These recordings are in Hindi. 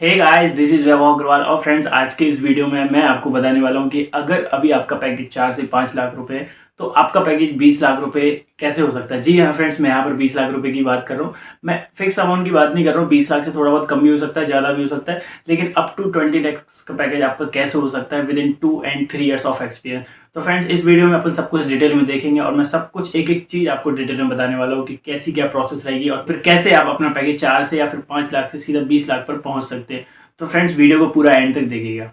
हे गाइस, दिस इज वैभव अग्रवाल और फ्रेंड्स, आज के इस वीडियो में मैं आपको बताने वाला हूं कि अगर अभी आपका पैकेज 4 से 5 लाख रुपए है तो आपका पैकेज 20 लाख रुपए कैसे हो सकता है। जी हाँ फ्रेंड्स, मैं यहाँ पर 20 लाख रुपए की बात कर रहा हूँ। मैं फिक्स अमाउंट की बात नहीं कर रहा हूँ। 20 लाख से थोड़ा बहुत कम भी हो सकता है, ज़्यादा भी हो सकता है, लेकिन अप टू 20 लाख का पैकेज आपका कैसे हो सकता है with in 2 and 3 years of experience. तो फ्रेंड्स, इस वीडियो में अपन सब कुछ डिटेल में देखेंगे और मैं सब कुछ एक एक चीज़ आपको डिटेल में बताने वाला हूँ कि कैसी क्या प्रोसेस रहेगी और फिर कैसे आप अपना पैकेज 4 से या फिर 5 लाख से सीधा 20 लाख पर पहुँच सकते हैं। तो फ्रेंड्स, वीडियो को पूरा एंड तक देखिएगा।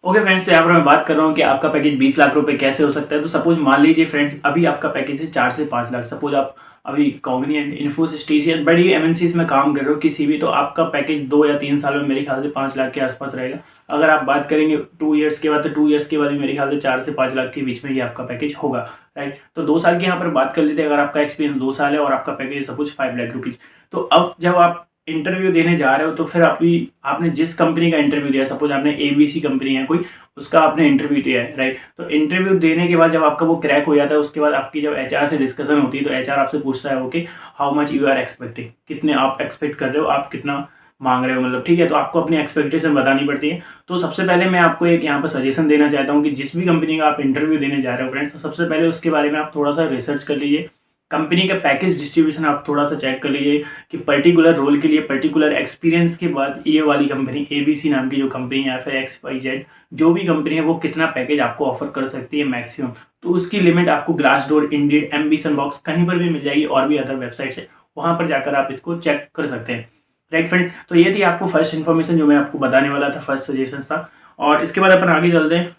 ओके फ्रेंड्स, तो यहाँ पर मैं बात कर रहा हूँ कि आपका पैकेज 20 लाख रुपए कैसे हो सकता है। तो सपोज मान लीजिए फ्रेंड्स, अभी आपका पैकेज है 4 से 5 लाख। सपोज आप अभी कॉग्निजेंट, इन्फोसिस, टीसीएस, बड़ी एमएनसीज में काम कर रहे हो किसी भी, तो आपका पैकेज 2 या 3 साल में मेरे ख्याल से 5 लाख के आसपास रहेगा। अगर आप बात करेंगे 2 ईयर्स के बाद, तो 2 ईयर्स के बाद भी मेरे ख्याल से 4 से 5 लाख के बीच में ही आपका पैकेज होगा। राइट, तो 2 साल की यहाँ पर बात कर लेते हैं। अगर आपका एक्सपीरियंस 2 साल है और आपका पैकेज सपोज 5 लाख रुपीज़, तो अब जब आप इंटरव्यू देने जा रहे हो तो फिर आपने जिस कंपनी का इंटरव्यू दिया, सपोज आपने एबीसी कंपनी है कोई, उसका आपने इंटरव्यू दिया है। राइट, तो इंटरव्यू देने के बाद जब आपका वो क्रैक हो जाता है, उसके बाद आपकी जब एचआर से डिस्कशन होती है तो एचआर आपसे पूछता है okay, how much you are expecting, कितने आप एक्सपेक्ट कर रहे हो, आप कितना मांग रहे हो, मतलब ठीक है। तो आपको अपनी एक्सपेक्टेशन बतानी पड़ती है। तो सबसे पहले मैं आपको एक यहाँ पर सजेशन देना चाहता हूँ कि जिस भी कंपनी का आप इंटरव्यू देने जा रहे हो फ्रेंड्स, तो सबसे पहले उसके बारे में आप थोड़ा सा रिसर्च कर लीजिए। कंपनी का पैकेज डिस्ट्रीब्यूशन आप थोड़ा सा चेक कर लीजिए कि पर्टिकुलर रोल के लिए, पर्टिकुलर एक्सपीरियंस के बाद ये वाली कंपनी, एबीसी नाम की जो कंपनी है या फिर XYZ जो भी कंपनी है, वो कितना पैकेज आपको ऑफर कर सकती है मैक्सिमम। तो उसकी लिमिट आपको ग्लासडोर, इंडीड, एम्बिशन बॉक्स कहीं पर भी मिल जाएगी और भी अदर वेबसाइट्स है, वहाँ पर जाकर आप इसको चेक कर सकते हैं। राइट फ्रेंड, तो ये थी आपको फर्स्ट इन्फॉर्मेशन जो मैं आपको बताने वाला था, फर्स्ट सजेशन था। और इसके बाद अपन आगे चलते हैं।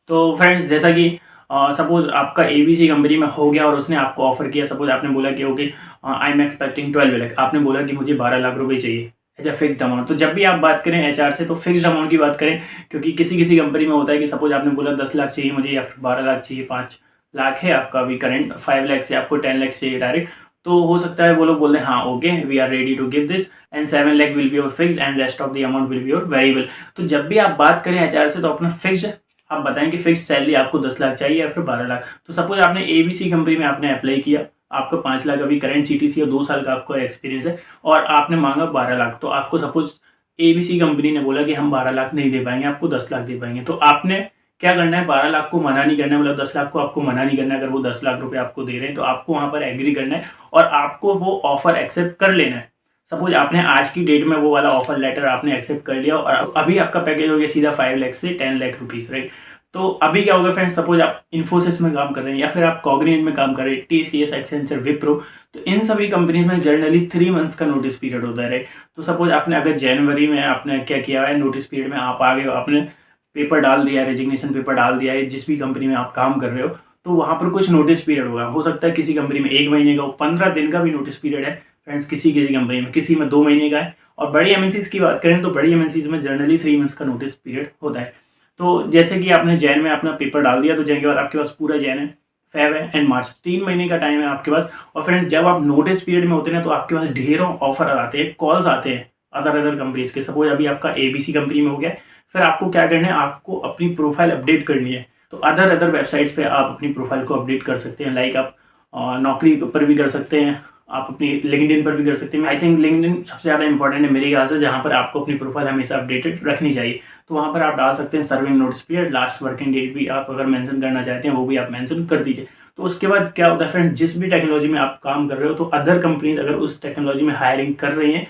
तो फ्रेंड्स, जैसा कि सपोज आपका एबीसी कंपनी में हो गया और उसने आपको ऑफर किया, सपोज आपने बोला कि okay I am expecting 12 lakh, आपने बोला कि मुझे 12 लाख रुपए चाहिए एज अ फिक्स्ड अमाउंट। तो जब भी आप बात करें एचआर से तो फिक्स्ड अमाउंट की बात करें, क्योंकि किसी किसी कंपनी में होता है कि सपोज आपने बोला 10 लाख चाहिए मुझे या फिर 12 लाख चाहिए, 5 लाख है आपका अभी करंट, 5 लाख से आपको 10 लाख चाहिए डायरेक्ट, तो हो सकता है वो लोग बोल रहे हैं हाँ okay we are ready to give this and 7 lakh will be your fixed and rest of the amount will be your variable. तो जब भी आप बात करें एचआर से तो अपना फिक्स्ड आप बताएं कि फिक्स सैलरी आपको 10 लाख चाहिए या फिर 12 लाख। तो सपोज आपने एबीसी कंपनी में आपने अप्लाई किया, आपका 5 लाख अभी करंट सीटीसी और 2 साल का आपका एक्सपीरियंस है और आपने मांगा 12 लाख। तो आपको सपोज एबीसी कंपनी ने बोला कि हम 12 लाख नहीं दे पाएंगे, आपको 10 लाख दे पाएंगे। तो आपने क्या करना है, 12 लाख को मना नहीं करना है, मतलब 10 लाख को आपको मना नहीं करना है। अगर वो 10 लाख रुपए आपको दे रहे हैं तो आपको वहां पर एग्री करना है और आपको वो ऑफर एक्सेप्ट कर लेना है। सपोज आपने आज की डेट में वो वाला ऑफर लेटर आपने एक्सेप्ट कर लिया और अभी आपका पैकेज हो गया सीधा 5 लाख से 10 लाख रुपीज़। राइट, तो अभी क्या होगा फ्रेंड्स, सपोज आप इन्फोसिस में काम कर रहे हैं या फिर आप कॉग्निजेंट में काम कर रहे हैं, टीसीएस, एक्सेंचर, विप्रो, तो इन सभी कंपनी में जनरली 3 मंथ्स का नोटिस पीरियड होता है। राइट, तो सपोज आपने अगर जनवरी में आपने क्या किया है, नोटिस पीरियड में आप आ गए हो, आपने पेपर डाल दिया है, रेजिग्नेशन पेपर डाल दिया है जिस भी कंपनी में आप काम कर रहे हो, तो वहाँ पर कुछ नोटिस पीरियड होगा। हो सकता है किसी कंपनी में 1 महीने का, 15 दिन का भी नोटिस पीरियड है फ्रेंड्स, किसी किसी कंपनी में, किसी में 2 महीने का है। और बड़ी एमएनसीज की बात करें तो बड़ी एमएनसीज में जनरली 3 मंथ्स का नोटिस पीरियड होता है। तो जैसे कि आपने जैन में अपना पेपर डाल दिया, तो जैन के बाद आपके पास पूरा जैन है, फेब है एंड मार्च, 3 महीने का टाइम है आपके पास। और फ्रेंड, जब आप नोटिस पीरियड में होते हैं तो आपके पास ढेरों ऑफर आते हैं, कॉल्स आते हैं अदर कंपनीज के। सपोज अभी आपका एबीसी कंपनी में हो गया, फिर आपको क्या करना है, आपको अपनी प्रोफाइल अपडेट करनी है। तो अदर वेबसाइट्स पे आप अपनी प्रोफाइल को अपडेट कर सकते हैं। लाइक आप नौकरी पर भी कर सकते हैं, आप अपनी लिंक्डइन पर भी कर सकते हैं। आई थिंक लिंक्डइन सबसे ज़्यादा इंपॉर्टेंट है मेरे ख्याल से, जहाँ पर आपको अपनी प्रोफाइल हमेशा अपडेटेड रखनी चाहिए। तो वहाँ पर आप डाल सकते हैं serving notice period, last working date भी आप अगर मेंशन करना चाहते हैं वो भी आप मेंशन कर दीजिए। तो उसके बाद क्या होता है फ्रेंड, जिस भी टेक्नोलॉजी में आप काम कर रहे हो, तो अदर कंपनीज अगर उस टेक्नोलॉजी में हायरिंग कर रही हैं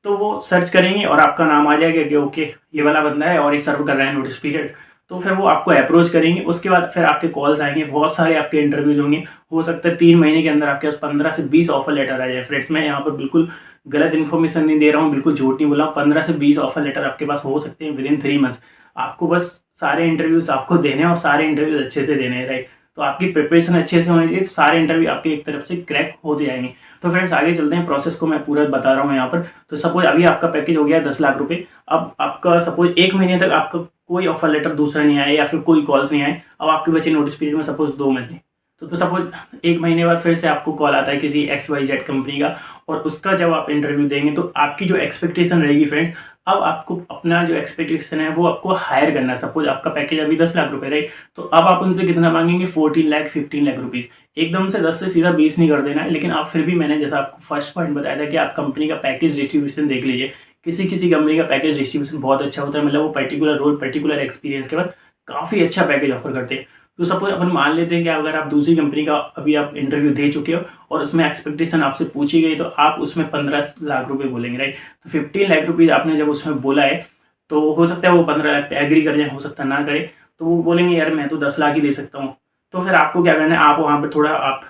तो वो सर्च करेंगे और आपका नाम आ जाएगा कि ओके ये वाला बंदा है और ये सर्व कर रहा है नोटिस पीरियड, तो फिर वो आपको अप्रोच करेंगे। उसके बाद फिर आपके कॉल्स आएंगे, बहुत सारे आपके इंटरव्यूज होंगे। हो सकता है 3 महीने के अंदर आपके पास 15 से 20 ऑफर लेटर आ जाए। फ्रेंड्स, मैं यहाँ पर बिल्कुल गलत इन्फॉर्मेशन नहीं दे रहा हूँ, बिल्कुल झूठ नहीं बोला हूँ। 15 से 20 ऑफर लेटर आपके पास हो सकते हैं विद इन 3 मंथ्स। आपको बस सारे इंटरव्यूज आपको देने हैं और सारे इंटरव्यूज अच्छे से देने हैं। राइट, तो आपकी प्रिपरेशन अच्छे से होनी चाहिए, तो सारे इंटरव्यू आपके एक तरफ से क्रैक होते जाएंगे। तो फ्रेंड्स, आगे चलते हैं, प्रोसेस को मैं पूरा बता रहा हूँ यहाँ पर। तो सपोज अभी आपका पैकेज हो गया 10 लाख रुपए। अब आपका सपोज 1 महीने तक आपका कोई ऑफर लेटर दूसरा नहीं आया या फिर कोई कॉल्स नहीं आए। अब आपके बचे नोटिस पीरियड में सपोज 2 महीने, तो सपोज 1 महीने बाद फिर से आपको कॉल आता है किसी XYZ कंपनी का और उसका जब आप इंटरव्यू देंगे तो आपकी जो एक्सपेक्टेशन रहेगी फ्रेंड्स, अब आपको अपना जो एक्सपेक्टेशन है वो आपको हायर करना है। सपोज आपका पैकेज अभी 10 लाख रुपए, राइट, तो अब आप उनसे कितना मांगेंगे, 14 लाख, 15 लाख रुपीज़। एकदम से 10 से सीधा 20 नहीं कर देना है, लेकिन आप फिर भी, मैंने जैसा आपको फर्स्ट पॉइंट बताया था कि आप कंपनी का पैकेज डिस्ट्रीब्यूशन देख लीजिए किसी किसी कंपनी का पैकेज डिस्ट्रीब्यूशन बहुत अच्छा होता है, मतलब वो पर्टिकुलर रोल पर्टिकुलर एक्सपीरियंस के बाद काफ़ी अच्छा पैकेज ऑफर करते हैं। तो सपोज अपन मान लेते हैं कि अगर आप दूसरी कंपनी का अभी आप इंटरव्यू दे चुके हो और उसमें एक्सपेक्टेशन आपसे पूछी गई, तो आप उसमें 15 लाख रुपए बोलेंगे, राइट। तो 15 लाख रुपीज़ आपने जब उसमें बोला है, तो हो सकता है वो 15 लाख पे एग्री कर जाए, हो सकता ना करे, तो वो बोलेंगे यार मैं तो 10 लाख ही दे सकता हूँ। तो फिर आपको क्या करना है, आप वहाँ पर थोड़ा आप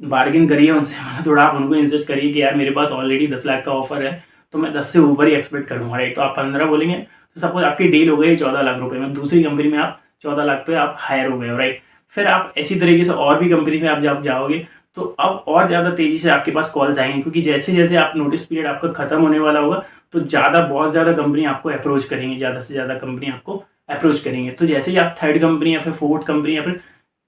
बार्गिन करिए उनसे, मतलब थोड़ा आप उनको इंसिस्ट करिए कि यार मेरे पास ऑलरेडी 10 लाख का ऑफर है, तो मैं 10 से ऊपर ही एक्सपेक्ट करूँगा, राइट। तो आप 15 बोलेंगे, तो सपोज आपकी डील हो गई 14 लाख रुपए में, दूसरी कंपनी में आप 14 लाख पे आप हायर हो गए हो, राइट। फिर आप इसी तरीके से और भी कंपनी में आप जब जाओगे, तो अब और ज़्यादा तेज़ी से आपके पास कॉल्स आएंगे, क्योंकि जैसे जैसे आप नोटिस पीरियड आपका खत्म होने वाला होगा, तो बहुत ज़्यादा कंपनी आपको अप्रोच करेंगे, ज़्यादा से ज़्यादा कंपनी आपको अप्रोच करेंगे। तो जैसे ही आप थर्ड कंपनी या फिर फोर्थ कंपनी या फिर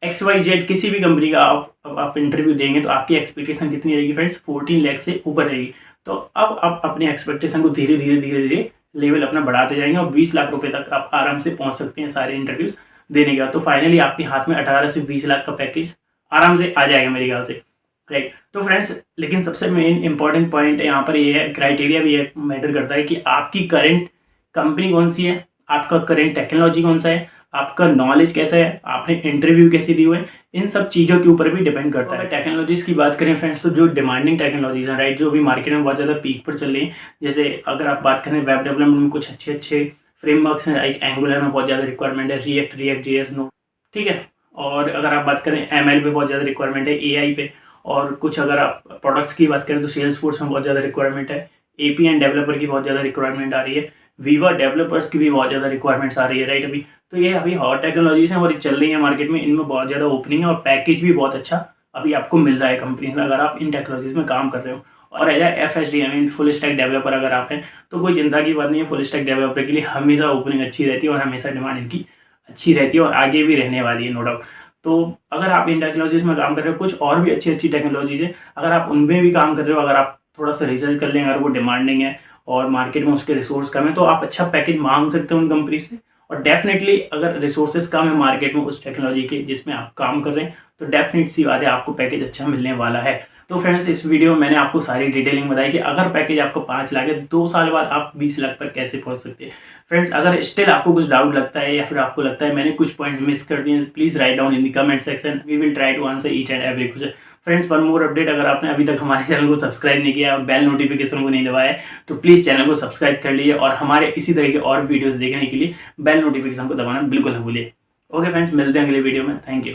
XYZ किसी भी कंपनी का आप इंटरव्यू देंगे, तो आपकी एक्सपेक्टेशन कितनी रहेगी फ्रेंड्स, 14 लाख से ऊपर रहेगी। तो अब आप अपने एक्सपेक्टेशन को धीरे धीरे लेवल अपना बढ़ाते जाएंगे और 20 लाख रुपए तक आप आराम से पहुंच सकते हैं सारे इंटरव्यूज देने के बाद। तो फाइनली आपके हाथ में 18 से 20 लाख का पैकेज आराम से आ जाएगा मेरे ख्याल से, राइट। तो फ्रेंड्स, लेकिन सबसे मेन इंपॉर्टेंट पॉइंट यहाँ पर ये है, क्राइटेरिया भी ये मैटर करता है कि आपकी करेंट कंपनी कौन सी है, आपका करेंट टेक्नोलॉजी कौन सा है, आपका नॉलेज कैसा है, आपने इंटरव्यू कैसे दिए हुए, इन सब चीज़ों के ऊपर भी डिपेंड करता है। टेक्नोलॉजीज़ की बात करें फ्रेंड्स, तो जो डिमांडिंग टेक्नोलॉजीज हैं, राइट, जो भी मार्केट में बहुत ज़्यादा पीक पर चल रही हैं, जैसे अगर आप बात करें वेब डेवलपमेंट में कुछ अच्छे अच्छे फ्रेमवर्क्स हैं, लाइक एंगुलर में बहुत ज़्यादा रिक्वायरमेंट है, रिएक्ट JS नो, ठीक है। और अगर आप बात करें ML पे बहुत ज़्यादा रिक्वायरमेंट है, AI पे, और कुछ अगर आप प्रोडक्ट्स की बात करें तो सेल्सफोर्स में बहुत ज़्यादा रिक्वायरमेंट है, APN डेवलपर की बहुत ज़्यादा रिक्वायरमेंट आ रही है, वीवा डेवलपर्स की भी बहुत ज़्यादा रिक्वायरमेंट्स आ रही है, राइट। अभी तो ये अभी हॉट टेक्नोलॉजीज हैं और ये चल रही है मार्केट में, इनमें बहुत ज़्यादा ओपनिंग है और पैकेज भी बहुत अच्छा अभी आपको मिल रहा है कंपनी में, अगर आप इन टेक्नोलॉजीज में काम कर रहे हो। और as FSD I mean full stack developer अगर आप हैं, तो कोई चिंता की बात नहीं है, फुल स्टैक डेवलपर के लिए हमेशा ओपनिंग अच्छी रहती है और हमेशा डिमांड इनकी अच्छी रहती है और आगे भी रहने वाली है, नो डाउट। तो अगर आप इन टेक्नोलॉजीज में काम कर रहे हो, कुछ और भी अच्छी अच्छी टेक्नोलॉजीज है, अगर आप उनमें भी काम कर रहे हो, अगर आप थोड़ा सा रिसर्च कर लें, अगर वो डिमांडिंग है और मार्केट में उसके रिसोर्स कम है, तो आप अच्छा पैकेज मांग सकते हो उन कंपनी से। और डेफिनेटली अगर रिसोर्सेज कम है मार्केट में उस टेक्नोलॉजी के जिसमें आप काम कर रहे हैं, तो डेफिनेट सी बात है आपको पैकेज अच्छा मिलने वाला है। तो फ्रेंड्स, इस वीडियो में मैंने आपको सारी डिटेलिंग बताई कि अगर पैकेज आपको 5 लाख है, 2 साल बाद आप 20 लाख पर कैसे पहुंच सकते हैं। फ्रेंड्स, अगर स्टिल आपको कुछ डाउट लगता है या फिर आपको लगता है मैंने कुछ पॉइंट मिस कर दिए, please write down in the comment section, we will try to answer each and every question. Friends, one more update, अगर आपने अभी तक हमारे चैनल को सब्सक्राइब नहीं किया और बेल नोटिफिकेशन को नहीं दबाया, तो प्लीज़ चैनल को सब्सक्राइब कर लीजिए और हमारे इसी तरह के और वीडियोस देखने के लिए बेल नोटिफिकेशन को दबाना बिल्कुल न भूलिए। ओके फ्रेंड्स, मिलते हैं अगले वीडियो में। Thank you.